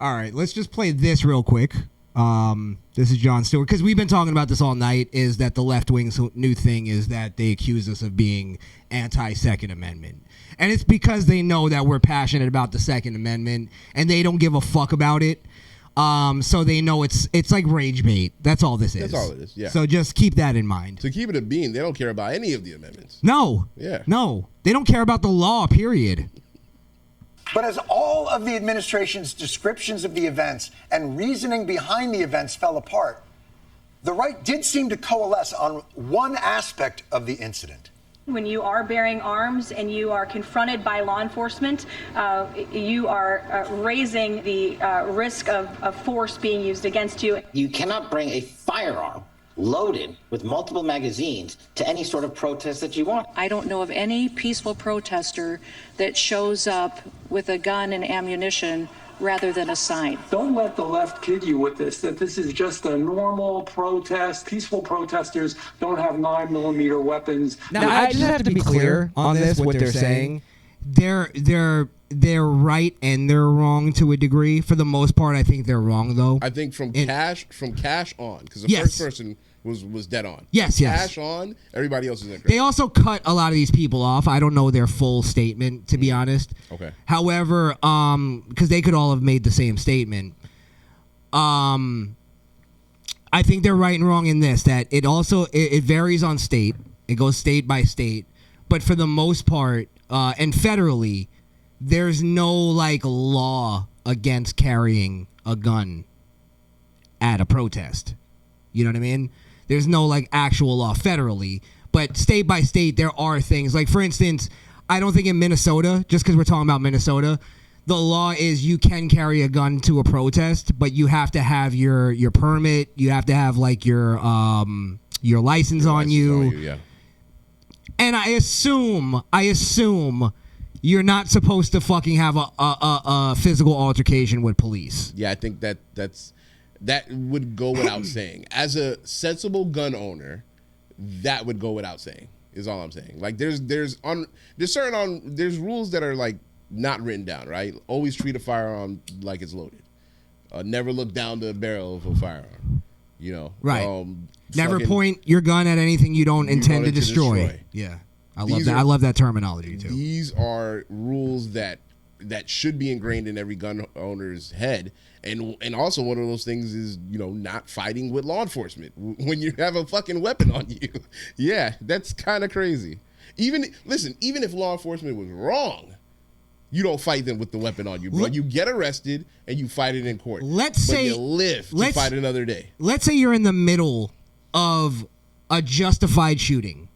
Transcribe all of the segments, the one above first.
All right, let's just play this real quick. This is Jon Stewart, because we've been talking about this all night, is that the left wing's new thing is that they accuse us of being anti-Second Amendment. And it's because they know that we're passionate about the Second Amendment, and they don't give a fuck about it. So they know it's like rage bait. That's all this is. That's all it is, yeah. So just keep that in mind. To keep it a bean, they don't care about any of the amendments. No. Yeah. No. They don't care about the law, period. But as all of the administration's descriptions of the events and reasoning behind the events fell apart, the right did seem to coalesce on one aspect of the incident. When you are bearing arms and you are confronted by law enforcement, you are raising the risk of force being used against you. You cannot bring a firearm loaded with multiple magazines to any sort of protest that you want. I don't know of any peaceful protester that shows up with a gun and ammunition rather than a sign. Don't let the left kid you with this, that this is just a normal protest. Peaceful protesters don't have 9mm weapons. Now, I just have to be clear on this, what they're saying. They're right and they're wrong to a degree. For the most part, I think they're wrong, though. I think from cash on, because the first person was dead on. Yes. Cash on, everybody else is incorrect. They also cut a lot of these people off. I don't know their full statement, to be honest. Okay. However, because they could all have made the same statement. I think they're right and wrong in this, that it varies on state. It goes state by state. But for the most part, and federally, there's no law against carrying a gun at a protest. You know what I mean? There's no actual law federally, but state by state there are things. Like, for instance, I don't think in Minnesota, just because we're talking about Minnesota, the law is you can carry a gun to a protest, but you have to have your permit, you have to have your license on you. Yeah. And I assume you're not supposed to fucking have a physical altercation with police. Yeah, I think that would go without saying. As a sensible gun owner, that would go without saying. Is all I'm saying. There's rules that are not written down, right? Always treat a firearm like it's loaded. Never look down the barrel of a firearm. Right. Never point your gun at anything you don't intend to destroy. Yeah. I love that terminology too. These are rules that should be ingrained in every gun owner's head. And also one of those things is, not fighting with law enforcement when you have a fucking weapon on you. Yeah, that's kind of crazy. Even if law enforcement was wrong, you don't fight them with the weapon on you, bro. You get arrested and you fight it in court. Let's say you live to fight another day. Let's say you're in the middle of a justified shooting.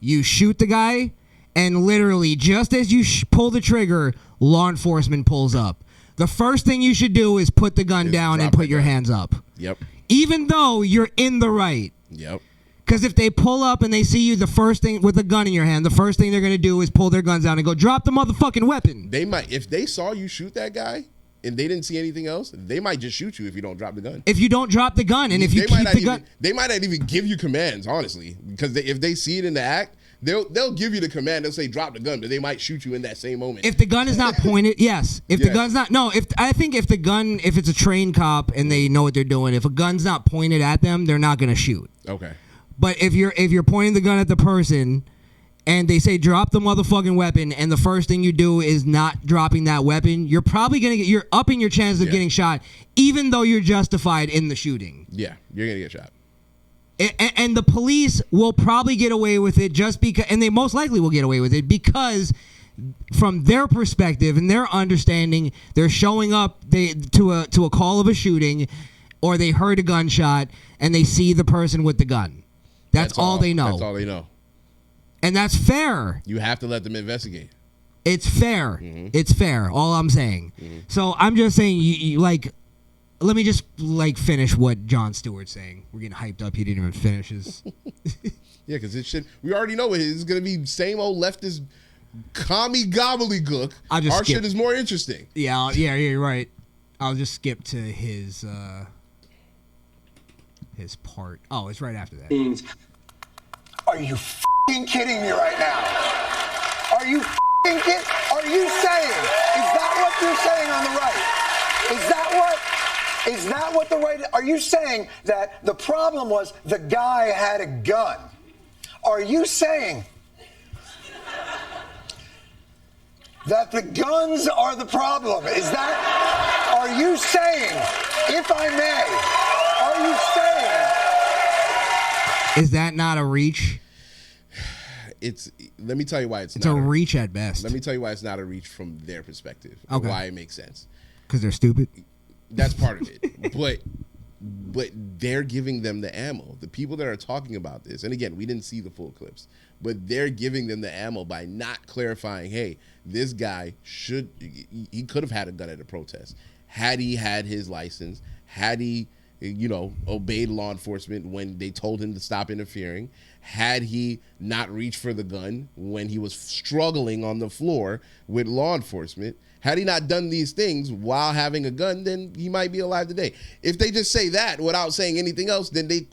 You shoot the guy, and literally just as you pull the trigger, law enforcement pulls up. The first thing you should do is put the gun down and put your hands up. Yep. Even though you're in the right. Yep. Because if they pull up and they see you, the first thing with a gun in your hand, the first thing they're going to do is pull their guns down and go, drop the motherfucking weapon. They might, if they saw you shoot that guy and they didn't see anything else, they might just shoot you if you don't drop the gun. If you don't drop the gun, and if you keep the gun. They might not even give you commands, honestly. Because if they see it in the act, they'll give you the command. They'll say drop the gun, but they might shoot you in that same moment. If the gun is not pointed, yes. If the gun's not, no. If it's a trained cop and they know what they're doing, if a gun's not pointed at them, they're not gonna shoot. Okay. But if you're pointing the gun at the person, and they say drop the motherfucking weapon, and the first thing you do is not dropping that weapon, you're probably you're upping your chances of getting shot, even though you're justified in the shooting. Yeah, you're gonna get shot. And the police will probably get away with it just because, and they most likely will get away with it because, from their perspective and their understanding, they're showing up to a call of a shooting, or they heard a gunshot and they see the person with the gun. That's all they know. That's all they know. And that's fair. You have to let them investigate. It's fair. Mm-hmm. It's fair. All I'm saying. Mm-hmm. So I'm just saying, you let me just finish what Jon Stewart's saying. We're getting hyped up. He didn't even finish his. Yeah, because it should. We already know it's going to be same old leftist commie gobbledygook. Our shit is more interesting. Yeah, you're right. I'll just skip to his part. Oh, it's right after that. Are you f***ing kidding me right now? Are you f***ing kidding? Are you saying? Is that what you're saying on the right? Is that that what the right? Are you saying that the problem was the guy had a gun? Are you saying that the guns are the problem? Are you saying, if I may, are you saying? Is that not a reach? Let me tell you why it's a reach at best. Let me tell you why it's not a reach from their perspective. Okay. Why it makes sense. Because they're stupid. That's part of it. But they're giving them the ammo. The people that are talking about this, and again, we didn't see the full clips, but they're giving them the ammo by not clarifying, hey, this guy he could have had a gun at a protest. Had he had his license, had he, obeyed law enforcement when they told him to stop interfering, had he not reached for the gun when he was struggling on the floor with law enforcement, had he not done these things while having a gun, then he might be alive today. If they just say that without saying anything else, then they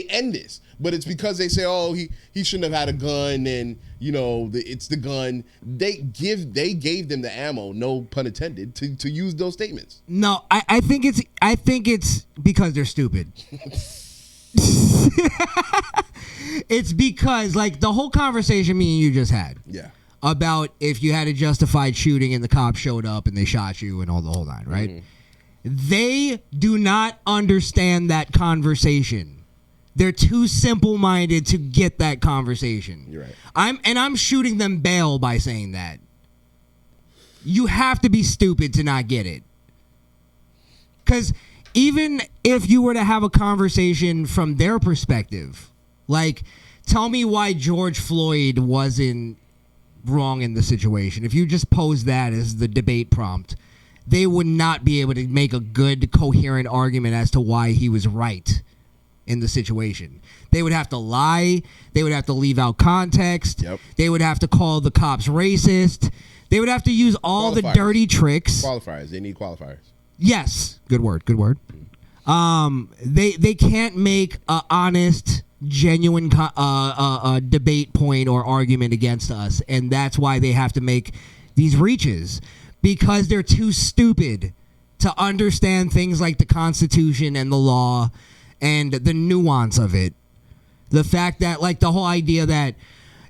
end this. But it's because they say, oh, he shouldn't have had a gun, and it's the gun. They gave them the ammo, no pun intended, to use those statements. No, I think it's because they're stupid. It's because the whole conversation me and you just had. Yeah. About if you had a justified shooting and the cops showed up and they shot you and all the whole nine, right? Mm-hmm. They do not understand that conversation. They're too simple-minded to get that conversation. You're right. I'm shooting them bail by saying that. You have to be stupid to not get it. Because even if you were to have a conversation from their perspective, tell me why George Floyd wasn't wrong in the situation. If you just pose that as the debate prompt, they would not be able to make a good, coherent argument as to why he was right in the situation. They would have to lie. They would have to leave out context. Yep. They would have to call the cops racist. They would have to use all the dirty tricks. Qualifiers. They need qualifiers. Yes. Good word. They can't make an honest, genuine debate point or argument against us, and that's why they have to make these reaches, because they're too stupid to understand things like the Constitution and the law and the nuance of it. The fact that the whole idea that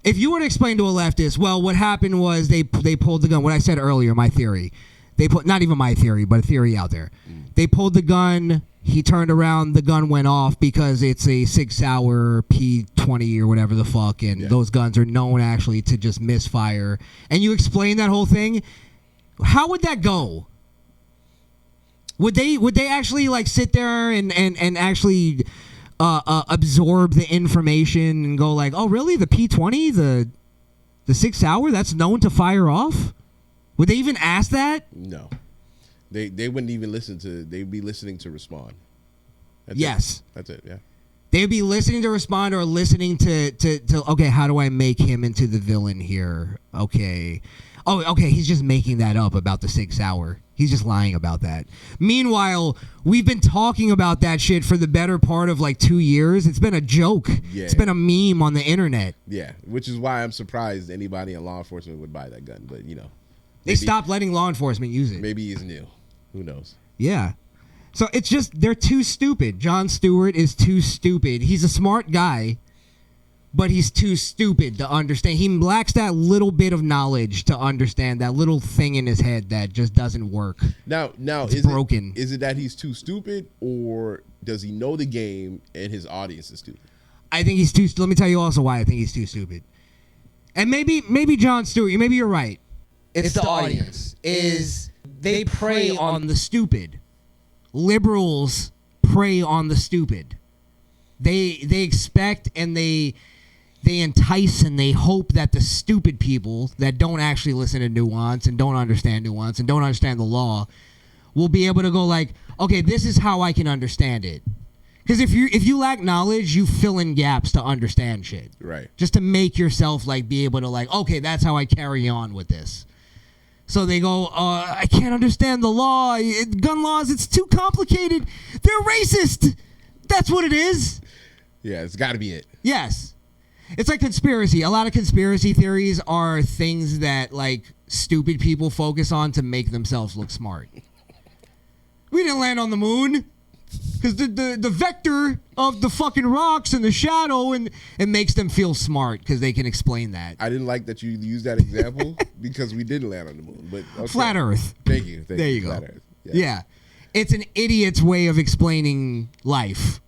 if you were to explain to a leftist, well, what happened was they pulled the gun. What I said earlier, my theory. They put, not even my theory, but a theory out there. They pulled the gun. He turned around. The gun went off because it's a 6-hour P20 or whatever the fuck, and those guns are known actually to just misfire. And you explain that whole thing. How would that go? Would they actually sit there and actually absorb the information and go oh, really, the P20, the 6-hour, that's known to fire off? Would they even ask that? No. They wouldn't even listen to. They'd be listening to respond. That's it. Yeah. They'd be listening to respond or listening to okay, how do I make him into the villain here? Okay. Oh, okay, he's just making that up about the 6-hour. He's just lying about that. Meanwhile, we've been talking about that shit for the better part of 2 years. It's been a joke. Yeah. It's been a meme on the internet. Yeah, which is why I'm surprised anybody in law enforcement would buy that gun. But they stopped letting law enforcement use it. Maybe he's new. Who knows? Yeah. So it's just, they're too stupid. Jon Stewart is too stupid. He's a smart guy, but he's too stupid to understand. He lacks that little bit of knowledge to understand that little thing in his head that just doesn't work. Now, it's broken. Is it that he's too stupid, or does he know the game and his audience is stupid? I think he's too. Let me tell you also why I think he's too stupid. And maybe Jon Stewart, maybe you're right. It's the audience. They prey on the stupid. Liberals prey on the stupid. They expect and they entice and they hope that the stupid people that don't actually listen to nuance and don't understand nuance and don't understand the law will be able to go okay, this is how I can understand it. Because if you lack knowledge, you fill in gaps to understand shit. Right. Just to make yourself be able to okay, that's how I carry on with this. So they go, I can't understand the law. Gun laws, it's too complicated. They're racist. That's what it is. Yeah, it's got to be it. Yes. It's like conspiracy. A lot of conspiracy theories are things that stupid people focus on to make themselves look smart. didn't land on the moon. Because the vector of the fucking rocks and the shadow, and it makes them feel smart because they can explain that. I didn't like that you used that example because we didn't land on the moon. But okay. Flat Earth. Thank you. There you go. Flat Earth. Yeah. It's an idiot's way of explaining life.